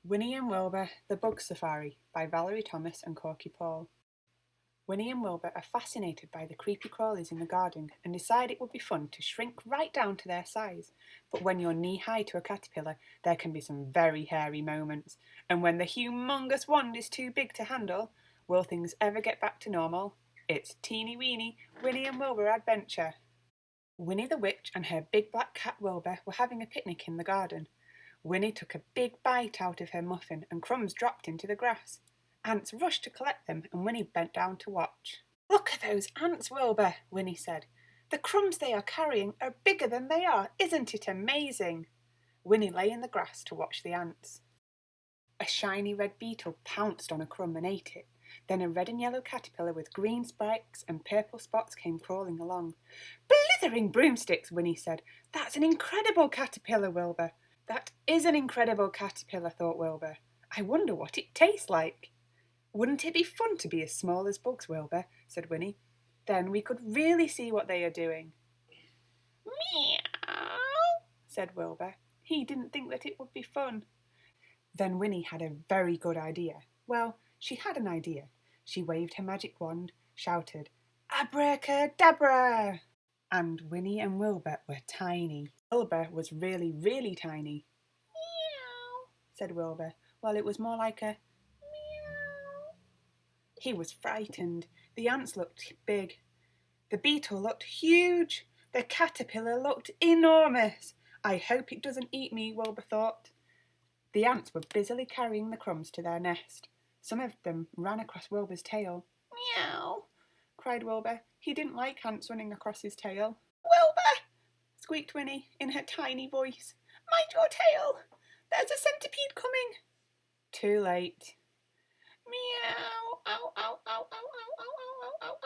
Winnie and Wilbur, The Bug Safari by Valerie Thomas and Korky Paul. Winnie and Wilbur are fascinated by the creepy-crawlies in the garden and decide it would be fun to shrink right down to their size. But when you're knee-high to a caterpillar, there can be some very hairy moments. And when the humongous wand is too big to handle, will things ever get back to normal? It's teeny-weeny Winnie and Wilbur adventure. Winnie the Witch and her big black cat Wilbur were having a picnic in the garden. Winnie took a big bite out of her muffin and crumbs dropped into the grass. Ants rushed to collect them and Winnie bent down to watch. "Look at those ants, Wilbur," Winnie said. "The crumbs they are carrying are bigger than they are. Isn't it amazing?" Winnie lay in the grass to watch the ants. A shiny red beetle pounced on a crumb and ate it. Then a red and yellow caterpillar with green spikes and purple spots came crawling along. "Blithering broomsticks," Winnie said. "That's an incredible caterpillar, Wilbur." "That is an incredible caterpillar," thought Wilbur. "I wonder what it tastes like." "Wouldn't it be fun to be as small as bugs, Wilbur?" said Winnie. "Then we could really see what they are doing." "Meow," said Wilbur. He didn't think that it would be fun. Then Winnie had a very good idea. Well, she had an idea. She waved her magic wand, shouted, "Abracadabra!" And Winnie and Wilbur were tiny. Wilbur was really, really tiny. "Meow," said Wilbur. Well, it was more like a meow. He was frightened. The ants looked big. The beetle looked huge. The caterpillar looked enormous. "I hope it doesn't eat me," Wilbur thought. The ants were busily carrying the crumbs to their nest. Some of them ran across Wilbur's tail. "Meow," cried Wilbur. He didn't like ants running across his tail. "Wilbur," squeaked Winnie in her tiny voice. "Mind your tail! There's a centipede coming!" Too late. Meow. Ow, ow, ow, ow, ow, ow, ow, ow, ow,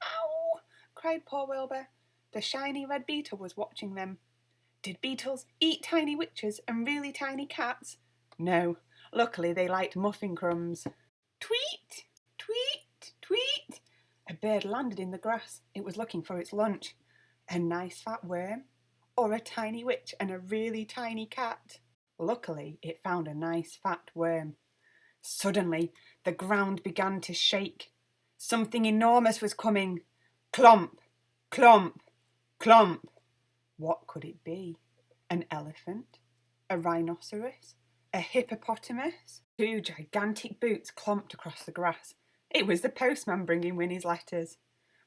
ow, cried poor Wilbur. The shiny red beetle was watching them. Did beetles eat tiny witches and really tiny cats? No. Luckily they liked muffin crumbs. Tweet! Tweet! Tweet! A bird landed in the grass. It was looking for its lunch. A nice fat worm? Or a tiny witch and a really tiny cat? Luckily, it found a nice fat worm. Suddenly, the ground began to shake. Something enormous was coming. Clomp! Clomp! Clomp! What could it be? An elephant? A rhinoceros? A hippopotamus? Two gigantic boots clomped across the grass. It was the postman bringing Winnie's letters.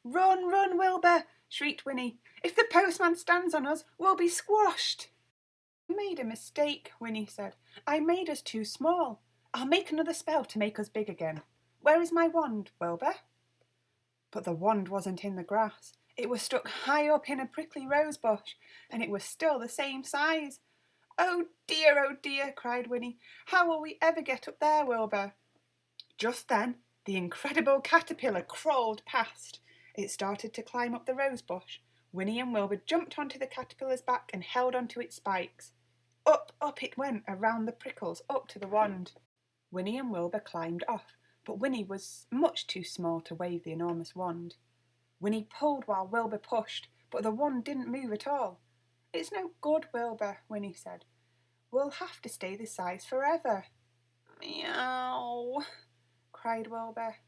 "Run, run, Wilbur!" shrieked Winnie. "If the postman stands on us, we'll be squashed." "I made a mistake," Winnie said. "I made us too small. I'll make another spell to make us big again. Where is my wand, Wilbur?" But the wand wasn't in the grass. It was stuck high up in a prickly rose bush, and it was still the same size. Oh dear, cried Winnie. "How will we ever get up there, Wilbur?" Just then, the incredible caterpillar crawled past. It started to climb up the rose bush. Winnie and Wilbur jumped onto the caterpillar's back and held onto its spikes. Up, up it went, around the prickles, up to the wand. Winnie and Wilbur climbed off, but Winnie was much too small to wave the enormous wand. Winnie pulled while Wilbur pushed, but the wand didn't move at all. "It's no good, Wilbur," Winnie said. "We'll have to stay this size forever." "Meow," cried Wilbur.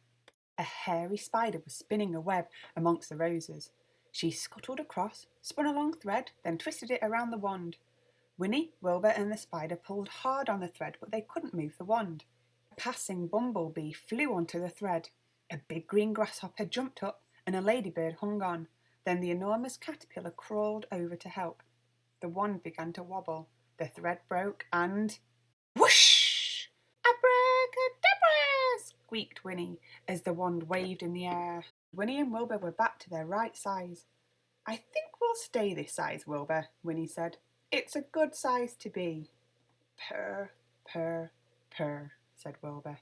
A hairy spider was spinning a web amongst the roses. She scuttled across, spun a long thread, then twisted it around the wand. Winnie, Wilbur and the spider pulled hard on the thread, but they couldn't move the wand. A passing bumblebee flew onto the thread. A big green grasshopper jumped up, and a ladybird hung on. Then the enormous caterpillar crawled over to help. The wand began to wobble. The thread broke and... whoosh! "Abracadabra!" squeaked Winnie as the wand waved in the air. Winnie and Wilbur were back to their right size. "I think we'll stay this size, Wilbur," Winnie said. "It's a good size to be." "Purr, purr, purr," said Wilbur.